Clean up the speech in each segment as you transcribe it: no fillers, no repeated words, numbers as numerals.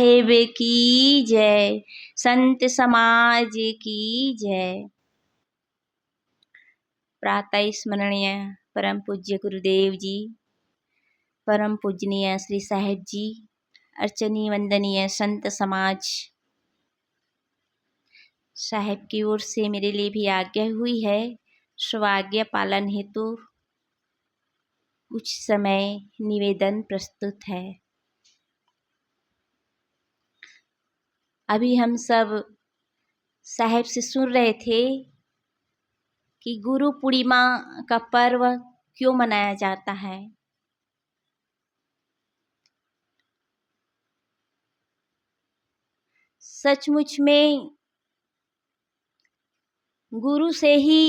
साहेब की जय, संत समाज की जय। प्रातः स्मरणीय परम पूज्य गुरुदेव जी, परम पूजनीय श्री साहेब जी, अर्चनीय वंदनीय संत समाज, साहेब की ओर से मेरे लिए भी आज्ञा हुई है। स्वाज्ञा पालन हेतु कुछ समय निवेदन प्रस्तुत है। अभी हम सब साहेब से सुन रहे थे कि गुरु पूर्णिमा का पर्व क्यों मनाया जाता है। सचमुच में गुरु से ही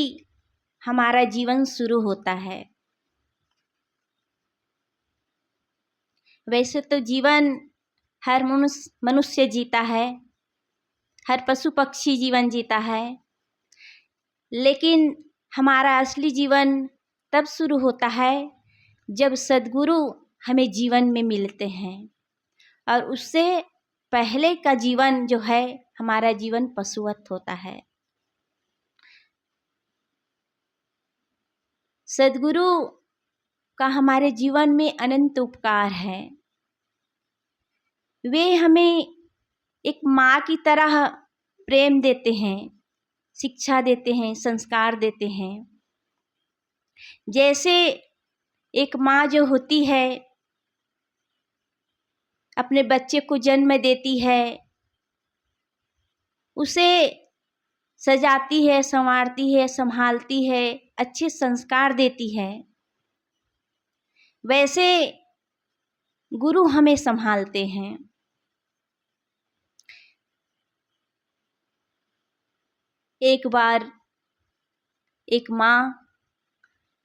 हमारा जीवन शुरू होता है। वैसे तो जीवन हर मनुष्य जीता है, हर पशु पक्षी जीवन जीता है, लेकिन हमारा असली जीवन तब शुरू होता है जब सद्गुरु हमें जीवन में मिलते हैं। और उससे पहले का जीवन जो है, हमारा जीवन पशुवत होता है। सद्गुरु का हमारे जीवन में अनंत उपकार है। वे हमें एक माँ की तरह प्रेम देते हैं, शिक्षा देते हैं, संस्कार देते हैं। जैसे एक माँ जो होती है अपने बच्चे को जन्म देती है, उसे सजाती है, संवारती है, संभालती है, अच्छे संस्कार देती है, वैसे गुरु हमें संभालते हैं। एक बार एक माँ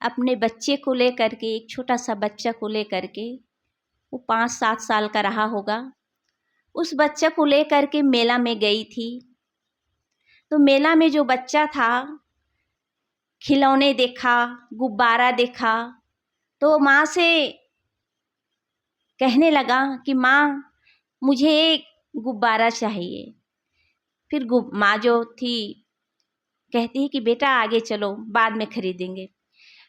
अपने बच्चे को लेकर के, एक छोटा सा बच्चा को लेकर के, वो 5-7 साल का रहा होगा, उस बच्चा को लेकर के मेला में गई थी। तो मेला में जो बच्चा था, खिलौने देखा, गुब्बारा देखा, तो माँ से कहने लगा कि माँ मुझे एक गुब्बारा चाहिए। फिर माँ जो थी कहती है कि बेटा आगे चलो, बाद में खरीदेंगे।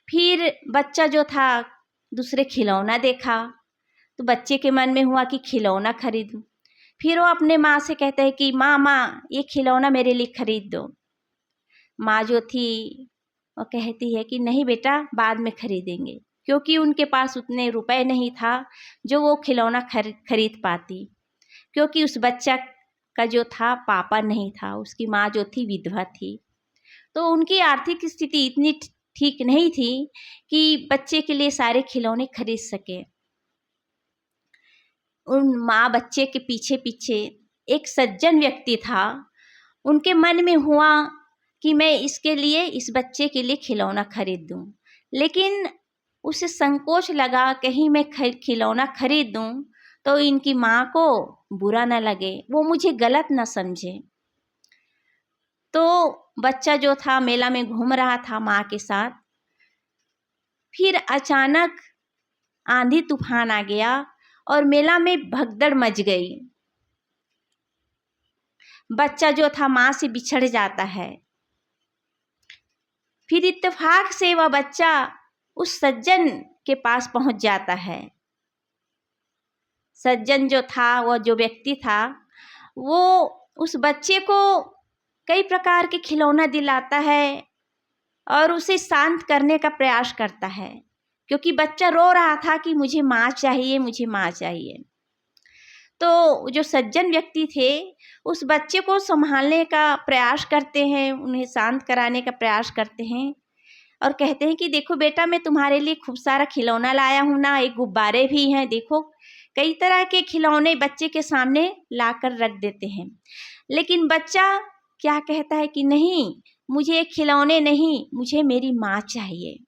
फिर बच्चा जो था दूसरे खिलौना देखा, तो बच्चे के मन में हुआ कि खिलौना खरीदूं। फिर वो अपने माँ से कहता है कि माँ ये खिलौना मेरे लिए खरीद दो। माँ जो थी वो कहती है कि नहीं बेटा, बाद में खरीदेंगे, क्योंकि उनके पास उतने रुपए नहीं था जो वो खिलौना खरीद पाती, क्योंकि उस बच्चा का जो था पापा नहीं था, उसकी माँ जो थी विधवा थी। तो उनकी आर्थिक स्थिति इतनी ठीक नहीं थी कि बच्चे के लिए सारे खिलौने खरीद सके। उन माँ बच्चे के पीछे पीछे, एक सज्जन व्यक्ति था, उनके मन में हुआ कि मैं इसके लिए, इस बच्चे के लिए खिलौना खरीद दूं। लेकिन उसे संकोच लगा, कहीं मैं खिलौना खरीद दूं तो इनकी माँ को बुरा ना लगे, वो मुझे गलत ना समझे। तो बच्चा जो था मेला में घूम रहा था माँ के साथ। फिर अचानक आंधी तूफान आ गया और मेला में भगदड़ मच गई। बच्चा जो था माँ से बिछड़ जाता है। फिर इत्तेफाक से वह बच्चा उस सज्जन के पास पहुंच जाता है। सज्जन जो था, वह जो व्यक्ति था, वो उस बच्चे को कई प्रकार के खिलौना दिलाता है और उसे शांत करने का प्रयास करता है, क्योंकि बच्चा रो रहा था कि मुझे माँ चाहिए, मुझे माँ चाहिए। तो जो सज्जन व्यक्ति थे उस बच्चे को संभालने का प्रयास करते हैं, उन्हें शांत कराने का प्रयास करते हैं और कहते हैं कि देखो बेटा, मैं तुम्हारे लिए खूब सारा खिलौना लाया हूँ ना, एक गुब्बारे भी हैं, देखो। कई तरह के खिलौने बच्चे के सामने लाकर रख देते हैं। लेकिन बच्चा क्या कहता है कि नहीं, मुझे खिलौने नहीं, मुझे मेरी माँ चाहिए।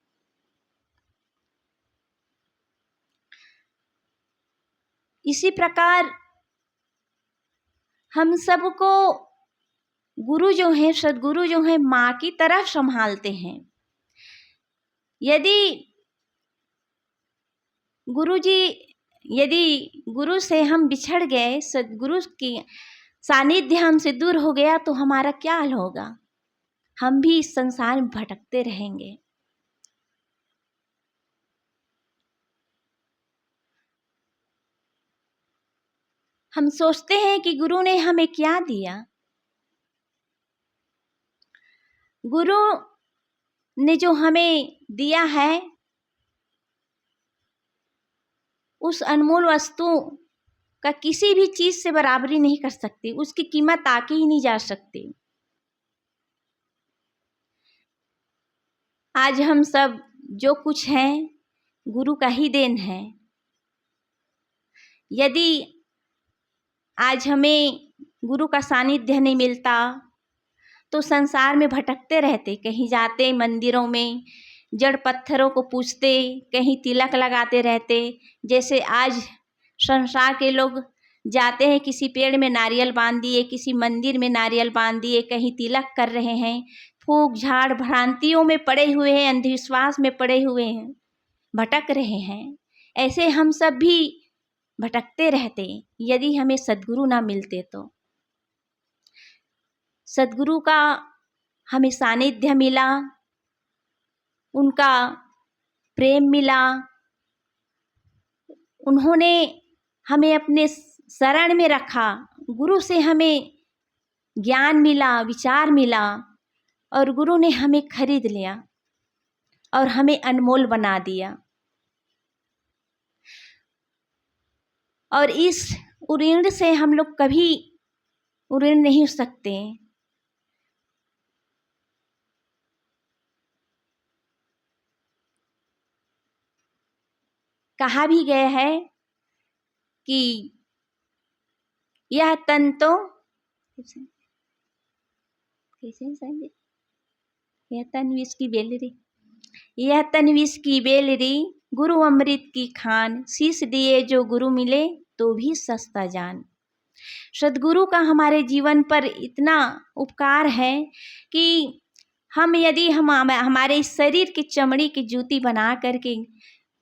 इसी प्रकार हम सबको गुरु जो हैं, सद्गुरु जो हैं, माँ की तरह संभालते हैं। यदि गुरु जी यदि गुरु से हम बिछड़ गए, सद्गुरु की सानिध्य हमसे दूर हो गया तो हमारा क्या हाल होगा? हम भी इस संसार में भटकते रहेंगे। हम सोचते हैं कि गुरु ने हमें क्या दिया। गुरु ने जो हमें दिया है उस अनमोल वस्तु का किसी भी चीज से बराबरी नहीं कर सकती, उसकी कीमत आके ही नहीं जा सकती। आज हम सब जो कुछ हैं गुरु का ही देन है। यदि आज हमें गुरु का सानिध्य नहीं मिलता तो संसार में भटकते रहते, कहीं जाते मंदिरों में जड़ पत्थरों को पूजते, कहीं तिलक लगाते रहते। जैसे आज संसार के लोग जाते हैं, किसी पेड़ में नारियल बांध दिए, किसी मंदिर में नारियल बांध दिए, कहीं तिलक कर रहे हैं, फूक झाड़ भ्रांतियों में पड़े हुए हैं, अंधविश्वास में पड़े हुए हैं, भटक रहे हैं। ऐसे हम सब भी भटकते रहते यदि हमें सद्गुरु ना मिलते तो। सद्गुरु का हमें सानिध्य मिला, उनका प्रेम मिला, उन्होंने हमें अपने शरण में रखा, गुरु से हमें ज्ञान मिला, विचार मिला और गुरु ने हमें खरीद लिया और हमें अनमोल बना दिया। और इस ऋण से हम लोग कभी ऋण नहीं हो सकते। कहा भी गया है कि यह तन तो यह तन विष की बेलरी, यह तन विष की बेलरी, गुरु अमृत की खान, शीश दिए जो गुरु मिले तो भी सस्ता जान। सद्गुरु का हमारे जीवन पर इतना उपकार है कि हम यदि हमारे इस शरीर की चमड़ी की जूती बना करके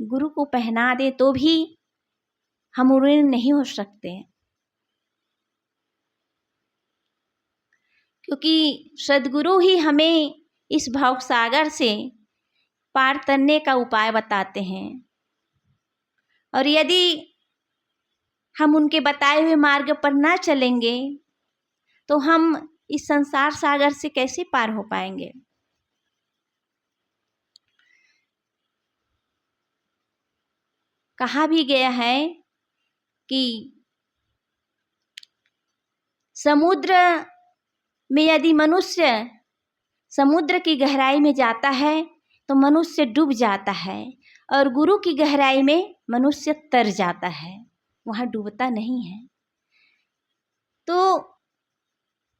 गुरु को पहना दे तो भी हम ऋण नहीं हो सकते, क्योंकि सद्गुरु ही हमें इस भव सागर से पार करने का उपाय बताते हैं। और यदि हम उनके बताए हुए मार्ग पर ना चलेंगे तो हम इस संसार सागर से कैसे पार हो पाएंगे। कहा भी गया है कि समुद्र में यदि मनुष्य समुद्र की गहराई में जाता है तो मनुष्य डूब जाता है, और गुरु की गहराई में मनुष्य तर जाता है, वहाँ डूबता नहीं है। तो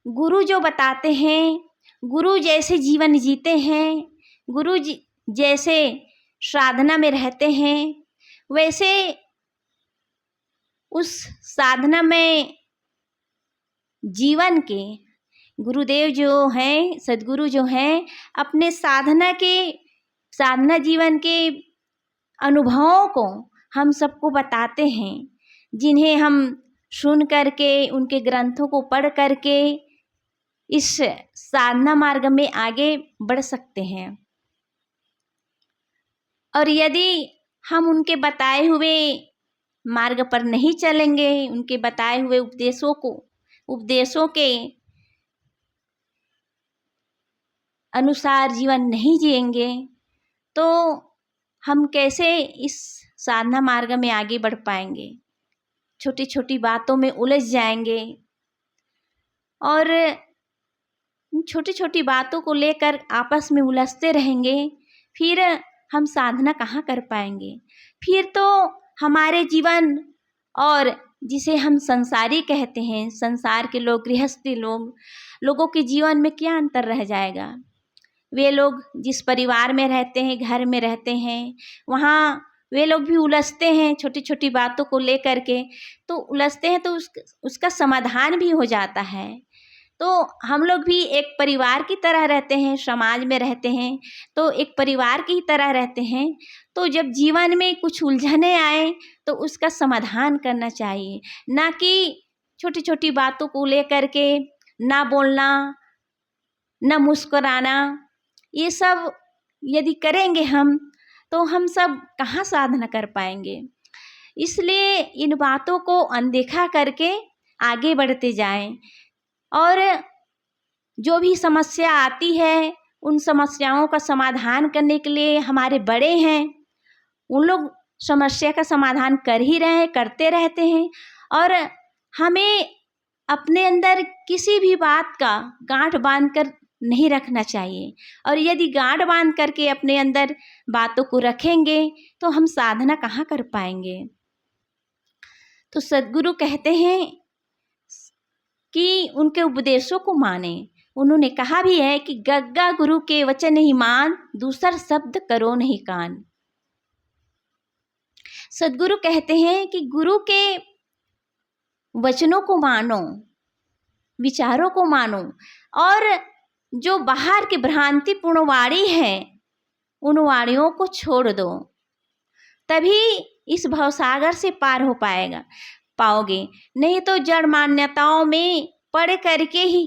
गुरु जो बताते हैं, गुरु जैसे जीवन जीते हैं, गुरु जी जैसे साधना में रहते हैं, वैसे उस साधना में जीवन के गुरुदेव जो हैं, सद्गुरु जो हैं, अपने साधना जीवन के अनुभवों को हम सबको बताते हैं, जिन्हें हम सुन करके उनके ग्रंथों को पढ़ करके इस साधना मार्ग में आगे बढ़ सकते हैं। और यदि हम उनके बताए हुए मार्ग पर नहीं चलेंगे, उनके बताए हुए उपदेशों के अनुसार जीवन नहीं जिएंगे तो हम कैसे इस साधना मार्ग में आगे बढ़ पाएंगे। छोटी छोटी बातों में उलझ जाएंगे और छोटी छोटी बातों को लेकर आपस में उलझते रहेंगे, फिर हम साधना कहाँ कर पाएंगे। फिर तो हमारे जीवन और जिसे हम संसारी कहते हैं, संसार के लोग, गृहस्थी लोगों के जीवन में क्या अंतर रह जाएगा। वे लोग जिस परिवार में रहते हैं, घर में रहते हैं, वहाँ वे लोग भी उलझते हैं छोटी छोटी बातों को लेकर के। तो उलझते हैं तो उसका समाधान भी हो जाता है, तो हम लोग भी एक परिवार की तरह रहते हैं, समाज में रहते हैं तो एक परिवार की तरह रहते हैं। तो जब जीवन में कुछ उलझने आए तो उसका समाधान करना चाहिए, ना कि छोटी छोटी बातों को लेकर के ना बोलना, ना मुस्कुराना। ये सब यदि करेंगे हम तो हम सब कहाँ साधना कर पाएंगे। इसलिए इन बातों को अनदेखा करके आगे बढ़ते जाएं और जो भी समस्या आती है उन समस्याओं का समाधान करने के लिए हमारे बड़े हैं, उन लोग समस्या का समाधान कर ही रहे हैं, करते रहते हैं। और हमें अपने अंदर किसी भी बात का गांठ बांध कर नहीं रखना चाहिए। और यदि गांठ बांध करके अपने अंदर बातों को रखेंगे तो हम साधना कहाँ कर पाएंगे। तो सद्गुरु कहते हैं कि उनके उपदेशों को माने। उन्होंने कहा भी है कि गग्गा गुरु के वचन ही मान, दूसर शब्द करो नहीं कान। सद्गुरु कहते हैं कि गुरु के वचनों को मानो, विचारों को मानो, और जो बाहर की भ्रांतिपूर्ण वाणी है उन वाणियों को छोड़ दो, तभी इस भवसागर से पार हो पाओगे। नहीं तो जड़ मान्यताओं में पड़ करके ही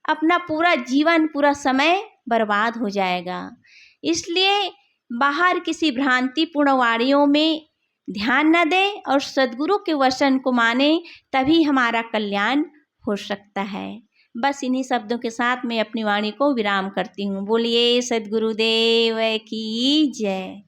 अपना पूरा जीवन, पूरा समय बर्बाद हो जाएगा। इसलिए बाहर किसी भ्रांतिपूर्ण वाणियों में ध्यान न दें और सद्गुरु के वचन को माने, तभी हमारा कल्याण हो सकता है। बस इन्हीं शब्दों के साथ मैं अपनी वाणी को विराम करती हूँ। बोलिए सद्गुरुदेव की जय।